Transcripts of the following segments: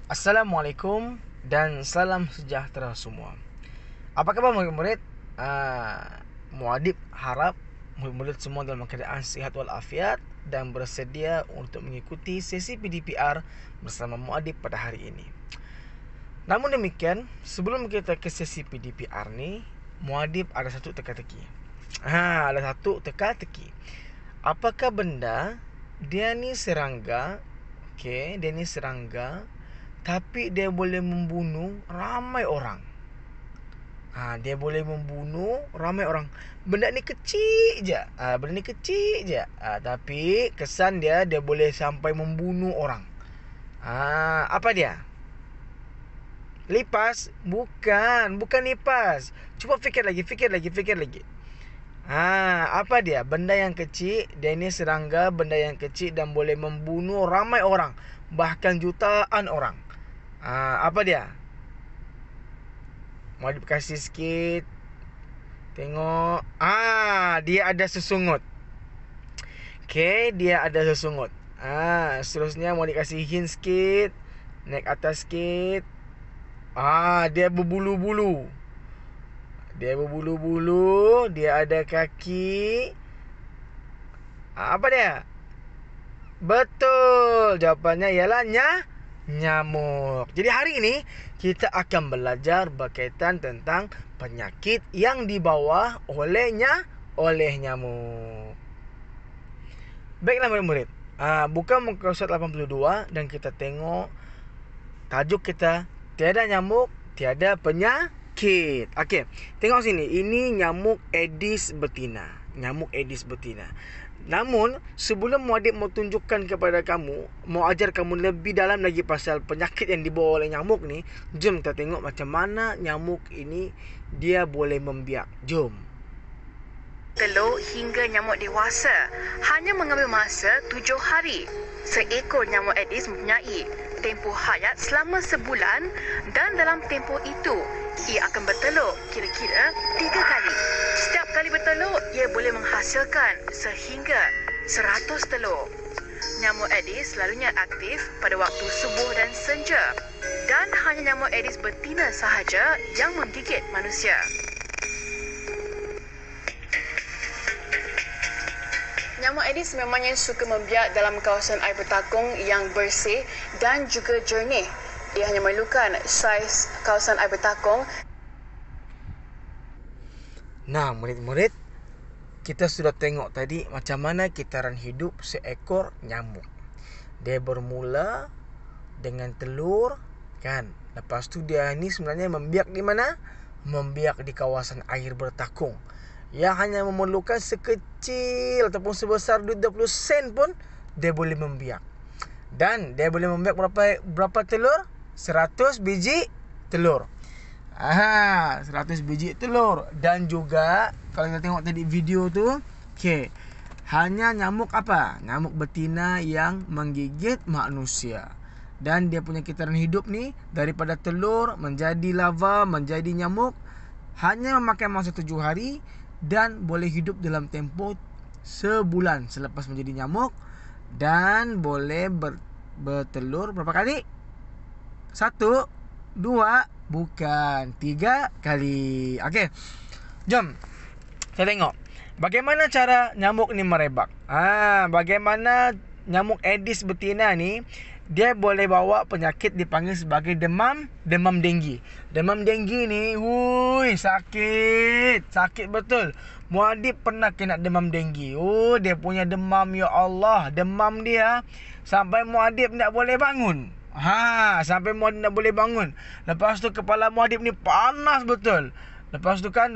Assalamualaikum dan salam sejahtera semua. Apa khabar murid-murid? Muadib harap murid-murid semua dalam keadaan sihat walafiat dan bersedia untuk mengikuti sesi PDPR bersama muadib pada hari ini. Namun demikian, sebelum kita ke sesi PDPR ni, muadib ada satu teka-teki. Ada satu teka-teki. Apakah benda dia ni serangga? Dia ni serangga tapi dia boleh membunuh ramai orang. Dia boleh membunuh ramai orang. Benda ni kecil je. Tapi kesan dia boleh sampai membunuh orang. Apa dia? Lipas? Bukan lipas. Cuba fikir lagi. Apa dia? Benda yang kecil. Dia ni serangga, benda yang kecil dan boleh membunuh ramai orang, bahkan jutaan orang. Apa dia? Mau dikasih sikit. Tengok. Dia ada sesungut. Dia ada sesungut. Seterusnya mau dikasih hint sikit. Naik atas sikit. Dia berbulu-bulu. Dia ada kaki. Apa dia? Betul. Jawapannya ialah nyamuk. Jadi hari ini kita akan belajar berkaitan tentang penyakit yang dibawa oleh nyamuk. Baiklah murid-murid. Buka muka surat 82 dan kita tengok tajuk kita, tiada nyamuk, tiada penyakit. Okey, tengok sini. Ini nyamuk Aedes betina. Namun, sebelum muadib mau tunjukkan kepada kamu, mau ajar kamu lebih dalam lagi pasal penyakit yang dibawa oleh nyamuk ni, jom kita tengok macam mana nyamuk ini dia boleh membiak. Jom. Telur hingga nyamuk dewasa hanya mengambil masa 7 hari. Seekor nyamuk Aedes mempunyai tempoh hayat selama sebulan dan dalam tempoh itu ia akan bertelur kira-kira 3 kali. Setiap kali bertelur, ia boleh menghasilkan sehingga 100 telur. Nyamuk Aedes selalunya aktif pada waktu subuh dan senja dan hanya nyamuk Aedes betina sahaja yang menggigit manusia. Nyamuk Aedes memangnya suka membiak dalam kawasan air bertakung yang bersih dan juga jernih. Ia hanya memerlukan saiz kawasan air bertakung. Nah, murid-murid, kita sudah tengok tadi macam mana kitaran hidup seekor nyamuk. Dia bermula dengan telur, kan? Lepas tu dia ni sebenarnya membiak di mana? Membiak di kawasan air bertakung, yang hanya memerlukan sekecil ataupun sebesar 20 sen pun dia boleh membiak. Dan dia boleh membiak berapa telur? 100 biji telur. 100 biji telur. Dan juga kalau kita tengok tadi video tu, hanya nyamuk apa? Nyamuk betina yang menggigit manusia. Dan dia punya kitaran hidup ni daripada telur menjadi larva, menjadi nyamuk, hanya memakan masa 7 hari dan boleh hidup dalam tempoh sebulan selepas menjadi nyamuk, dan boleh bertelur berapa kali? 1, 2, bukan 3 kali. Okey. Jom kita tengok bagaimana cara nyamuk ni merebak. Bagaimana nyamuk Aedes betina ni dia boleh bawa penyakit dipanggil sebagai demam denggi. Demam denggi ni, sakit betul. Muadib pernah kena demam denggi. Dia punya demam, ya Allah, demam dia sampai muadib tak boleh bangun. Sampai muadib tak boleh bangun. Lepas tu kepala muadib ni panas betul. Lepas tu kan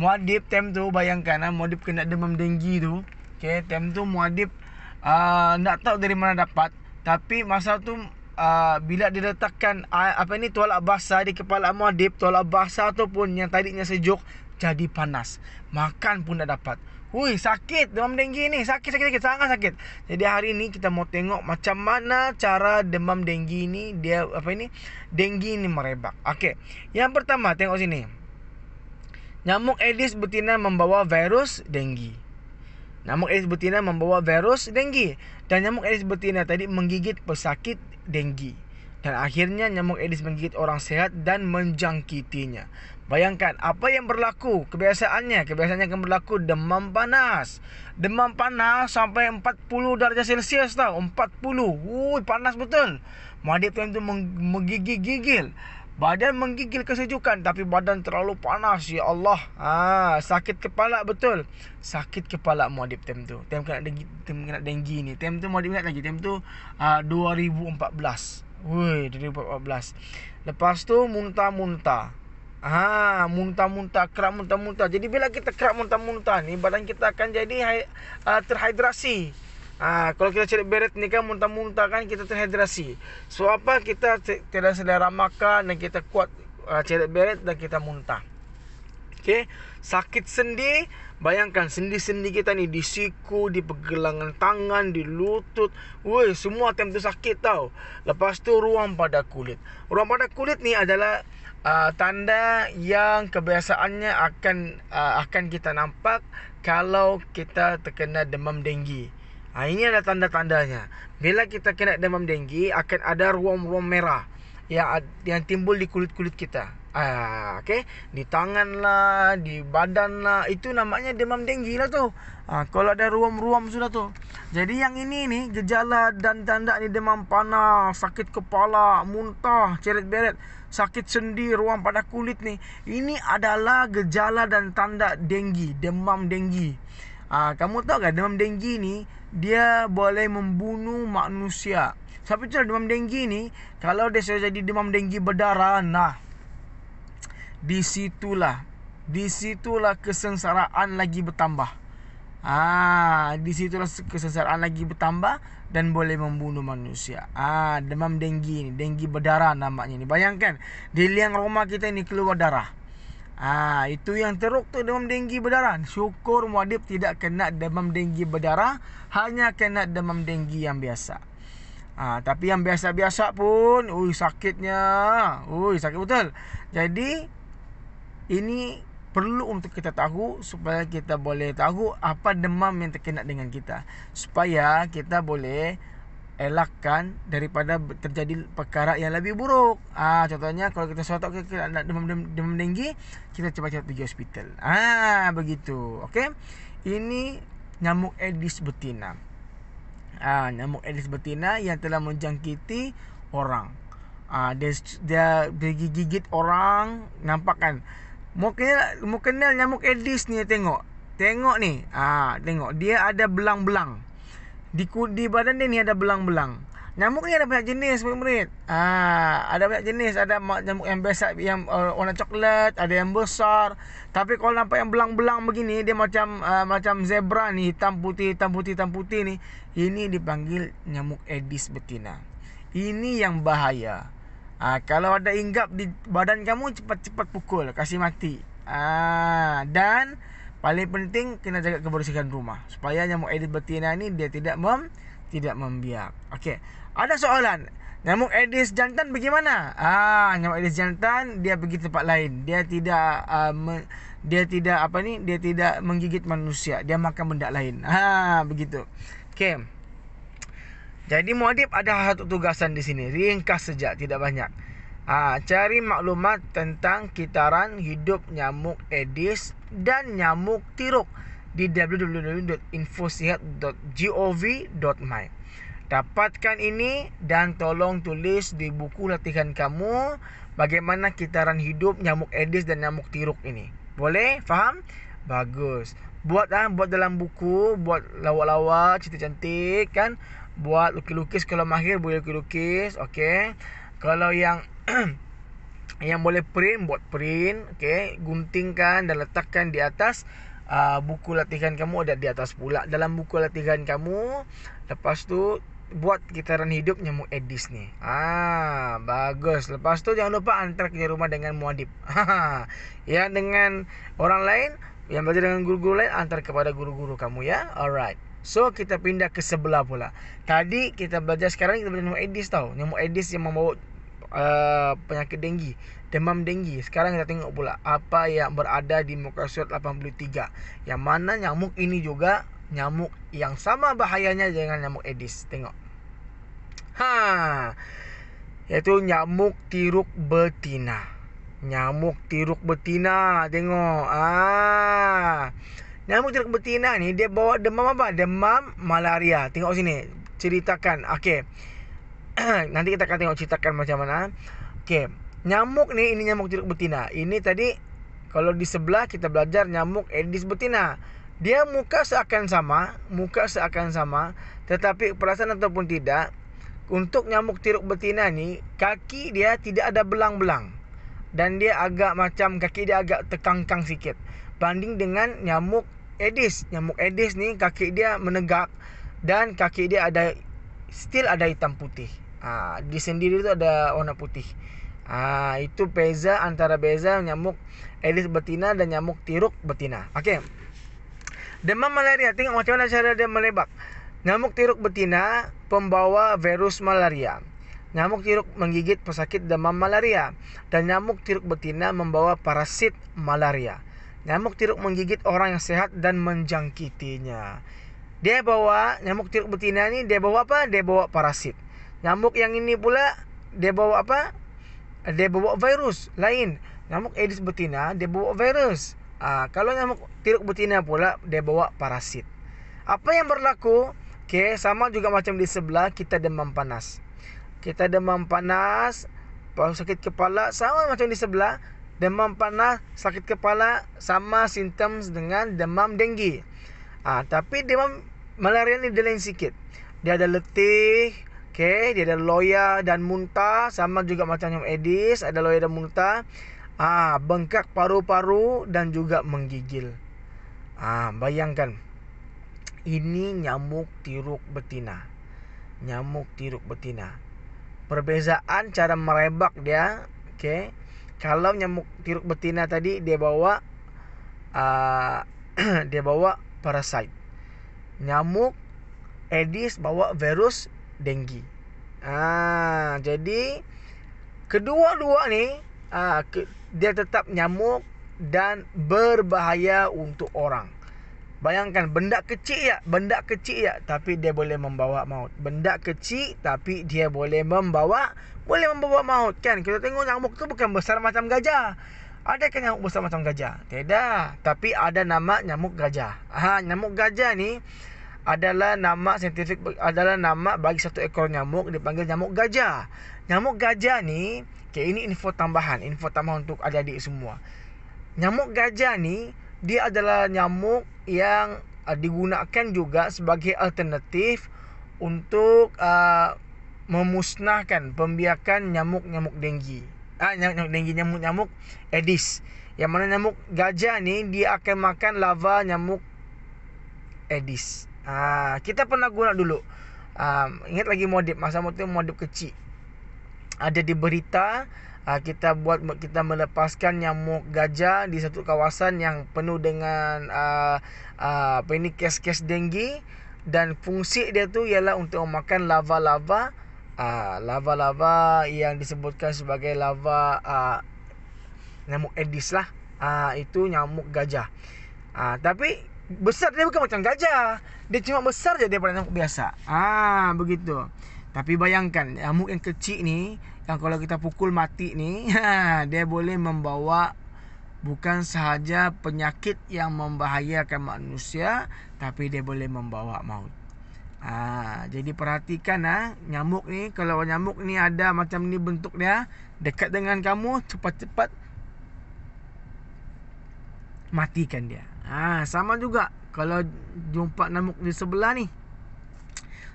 muadib time tu, bayangkan muadib kena demam denggi tu. Time tu muadib tak tahu dari mana dapat. Tapi masa tu bila diletakkan tolak basah di kepala muadib, tolak basah tu pun yang tadinya sejuk jadi panas. Makan pun tak dapat. Sakit demam denggi ni. Sakit, sangat sakit. Jadi hari ni kita mau tengok macam mana cara demam denggi ni denggi ni merebak. Okey. Yang pertama, tengok sini. Nyamuk Aedes betina membawa virus denggi. Nyamuk Aedes betina membawa virus denggi. Dan nyamuk Aedes betina tadi menggigit pesakit denggi. Dan akhirnya nyamuk Aedes menggigit orang sehat dan menjangkitinya. Bayangkan apa yang berlaku. Kebiasaannya akan berlaku demam panas. Demam panas sampai 40 darjah Celsius tau. 40. Panas betul. Muadib time tu menggigil-gigil. Badan menggigil kesejukan, tapi badan terlalu panas. Ya Allah. Sakit kepala betul. Sakit kepala muadib time tu. Time kena denggi ni. Time tu muadib ingat lagi. Time tu 2014. 2014. Lepas tu muntah-muntah. Muntah-muntah, kerap muntah-muntah. Jadi bila kita kerap muntah-muntah ni, badan kita akan jadi terhidrasi. Kalau kita cari beret ni kan muntah-muntah kan, kita terhidrasi. So apa, kita tidak selera makan dan kita kuat cari beret dan kita muntah. Okay. Sakit sendi. Bayangkan sendi-sendi kita ni di siku, di pergelangan tangan, di lutut. Semua time tu sakit tau. Lepas tu ruam pada kulit. Ruam pada kulit ni adalah tanda yang kebiasaannya akan kita nampak kalau kita terkena demam denggi. Ini adalah tanda-tandanya. Bila kita kena demam denggi, akan ada ruam-ruam merah yang timbul di kulit-kulit kita. Okay? Di tangan lah, di badan lah. Itu namanya demam denggi lah tu. Kalau ada ruam-ruam sudah tu. Jadi yang ini ni, gejala dan tanda ni demam panas, sakit kepala, muntah, ceret-beret, sakit sendi, ruam pada kulit ni. Ini adalah gejala dan tanda denggi, demam denggi. Kamu tahu kan demam denggi ni, dia boleh membunuh manusia. Tapi tu demam denggi ni, kalau dia sudah jadi demam denggi berdarah, disitulah kesengsaraan lagi bertambah. Disitulah kesengsaraan lagi bertambah dan boleh membunuh manusia. Demam denggi ni, denggi berdarah namanya ni. Bayangkan di liang rumah kita ni keluar darah. Itu yang teruk tu, demam denggi berdarah. Syukur muadib tidak kena demam denggi berdarah, hanya kena demam denggi yang biasa. Tapi yang biasa-biasa pun sakitnya. Sakit betul. Jadi ini perlu untuk kita tahu, supaya kita boleh tahu apa demam yang terkena dengan kita, supaya kita boleh elakkan daripada terjadi perkara yang lebih buruk. Contohnya kalau kita suatu kita ada demam denggi, kita cepat-cepat pergi hospital. Begitu. Okey. Ini nyamuk Aedes betina. Nyamuk Aedes betina yang telah menjangkiti orang. Dia gigit orang, nampak kan? Mau kenal nyamuk Aedes ni, tengok ni. Tengok dia ada belang-belang. Di badan dia ni ada belang-belang. Nyamuk ni ada banyak jenis, murid-murid. Ada banyak jenis. Ada nyamuk yang biasa, yang warna coklat, ada yang besar. Tapi kalau nampak yang belang-belang begini, dia macam zebra ni, hitam putih ni. Ini dipanggil nyamuk Aedes betina. Ini yang bahaya. Kalau ada hinggap di badan kamu, cepat-cepat pukul, kasih mati. Dan paling penting, kena jaga kebersihan rumah, supaya nyamuk Aedes betina ni dia tidak membiak. Okey. Ada soalan, nyamuk Aedes jantan bagaimana? Nyamuk Aedes jantan dia pergi tempat lain. Dia tidak menggigit manusia, dia makan benda lain. Begitu. Okey. Jadi muadib ada satu tugasan di sini, ringkas saja, tidak banyak. Cari maklumat tentang kitaran hidup nyamuk Aedes dan nyamuk tiruk di www.infosihat.gov.my. Dapatkan ini dan tolong tulis di buku latihan kamu bagaimana kitaran hidup nyamuk Aedes dan nyamuk tiruk ini. Boleh? Faham? Bagus. Buat dalam buku, buat lawak-lawak, cerita cantik kan. Buat lukis-lukis, kalau mahir boleh lukis. Okey. Kalau yang yang boleh print, buat print. Okey, guntingkan dan letakkan di atas buku latihan kamu, ada di atas pula dalam buku latihan kamu. Lepas tu buat kitaran hidup nyamuk Aedes ni. Bagus. Lepas tu jangan lupa hantar ke rumah dengan muadib. Ya, dengan orang lain yang belajar dengan guru-guru lain, hantar kepada guru-guru kamu ya. Alright. So kita pindah ke sebelah pula. Tadi kita belajar, sekarang kita belajar nyamuk Aedes tau. Nyamuk Aedes yang membawa penyakit denggi, demam denggi. Sekarang kita tengok pula apa yang berada di muka surat 83, yang mana nyamuk ini juga nyamuk yang sama bahayanya dengan nyamuk Aedes. Tengok. iaitu nyamuk tiruk betina. Nyamuk tiruk betina, tengok. Nyamuk tiruk betina ni dia bawa demam apa? Demam malaria. Tengok sini, ceritakan. Okey. Nanti kita akan tengok ceritakan macam mana. Okey. Nyamuk ni, ini nyamuk tiruk betina. Ini tadi kalau di sebelah kita belajar nyamuk Aedes betina. Dia muka seakan sama, tetapi perasaan ataupun tidak, untuk nyamuk tiruk betina ni, kaki dia tidak ada belang-belang. Dan dia agak macam kaki dia agak terkangkang sikit. Banding dengan nyamuk Aedes. Nyamuk Aedes ni kaki dia menegak dan kaki dia still ada hitam putih. Di sendiri tu ada warna putih. Itu beza nyamuk Aedes betina dan nyamuk tiruk betina. Okey. Demam malaria, tengok macam mana cara dia melebak. Nyamuk tiruk betina pembawa virus malaria. Nyamuk tiruk menggigit pesakit demam malaria. Dan nyamuk tiruk betina membawa parasit malaria. Nyamuk tiruk menggigit orang yang sehat dan menjangkitinya. Nyamuk tiruk betina ni dia bawa apa? Dia bawa parasit. Nyamuk yang ini pula dia bawa apa? Dia bawa virus lain. Nyamuk Aedes betina dia bawa virus. Kalau nyamuk tiruk betina pula dia bawa parasit. Apa yang berlaku? Okey, sama juga macam di sebelah, kita demam panas. Sakit kepala sama macam di sebelah. Demam panas, sakit kepala sama simptoms dengan demam denggi. Tapi demam malaria ni dia lain sikit. Dia ada letih, okey, dia ada loya dan muntah, sama juga macam nyamuk Aedes, ada loya dan muntah. Bengkak paru-paru dan juga menggigil. Bayangkan. Ini nyamuk tiruk betina. Perbezaan cara merebak dia, okey. Kalau nyamuk tiruk betina tadi dia bawa parasit. Nyamuk Aedes bawa virus denggi. Jadi kedua-dua ni dia tetap nyamuk dan berbahaya untuk orang. Bayangkan, benda kecil ya, tapi dia boleh membawa maut. Benda kecil tapi dia boleh membawa maut kan. Kita tengok nyamuk tu bukan besar macam gajah. Ada kan nyamuk besar macam gajah? Tidak. Tapi ada nama nyamuk gajah. Nyamuk gajah ni adalah nama saintifik, adalah nama bagi satu ekor nyamuk, dipanggil nyamuk gajah. Nyamuk gajah ni, ini info tambahan untuk adik-adik semua. Nyamuk gajah ni dia adalah nyamuk yang digunakan juga sebagai alternatif untuk memusnahkan, pembiakan nyamuk-nyamuk denggi. Nyamuk Aedes. Yang mana nyamuk gajah ni dia akan makan larva nyamuk Aedes. Kita pernah guna dulu. Ingat lagi modif, masa itu modif kecil. Ada di berita, kita melepaskan nyamuk gajah di satu kawasan yang penuh dengan kes-kes denggi, dan fungsi dia tu ialah untuk memakan lava-lava yang disebutkan sebagai lava nyamuk Aedes lah. Itu nyamuk gajah. Tapi besar dia bukan macam gajah. Dia cuma besar je daripada nyamuk biasa. Begitu. Tapi bayangkan, nyamuk yang kecil ni, yang kalau kita pukul mati ni, dia boleh membawa bukan sahaja penyakit yang membahayakan manusia, tapi dia boleh membawa maut. Jadi perhatikan nyamuk ni, kalau nyamuk ni ada macam ni bentuk dia, dekat dengan kamu, cepat-cepat matikan dia. Sama juga kalau jumpa nyamuk di sebelah ni,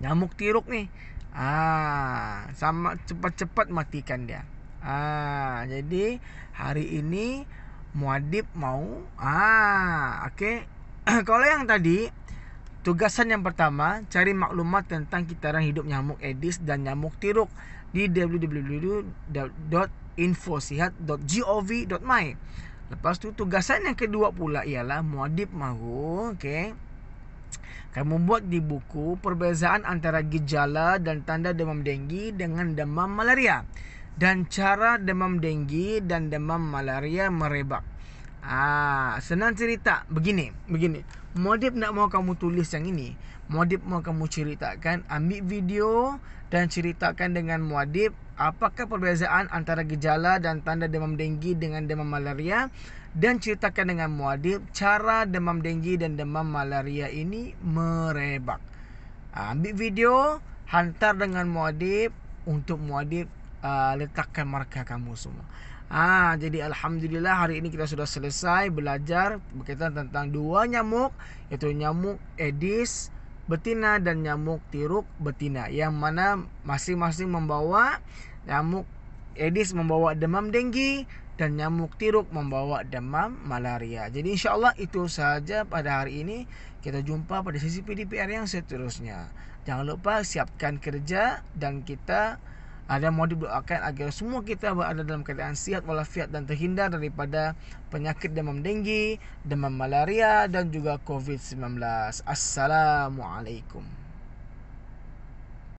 nyamuk tiruk ni, sama, cepat-cepat matikan dia. Jadi hari ini Muadib mau okey. Kalau yang tadi, tugasan yang pertama, cari maklumat tentang kitaran hidup nyamuk Aedes dan nyamuk tiruk di www.infosihat.gov.my. Lepas tu tugasan yang kedua pula ialah Muadib mahu, kamu buat di buku perbezaan antara gejala dan tanda demam denggi dengan demam malaria, dan cara demam denggi dan demam malaria merebak. Senang cerita begini. Muadib nak mau kamu tulis yang ini. Muadib kamu ceritakan, ambil video dan ceritakan dengan muadib apakah perbezaan antara gejala dan tanda demam denggi dengan demam malaria, dan ceritakan dengan muadib cara demam denggi dan demam malaria ini merebak. Ambil video, hantar dengan muadib untuk muadib letakkan markah kamu semua. Jadi alhamdulillah hari ini kita sudah selesai belajar berkaitan tentang dua nyamuk, iaitu nyamuk Aedes betina dan nyamuk tiruk betina, yang mana masing-masing membawa, nyamuk Aedes membawa demam denggi dan nyamuk tiruk membawa demam malaria. Jadi insya-Allah itu saja pada hari ini. Kita jumpa pada sesi PDPR yang seterusnya. Jangan lupa siapkan kerja, dan kita ada mau didoakan agar semua kita berada dalam keadaan sihat walafiat dan terhindar daripada penyakit demam denggi, demam malaria dan juga COVID-19. Assalamualaikum.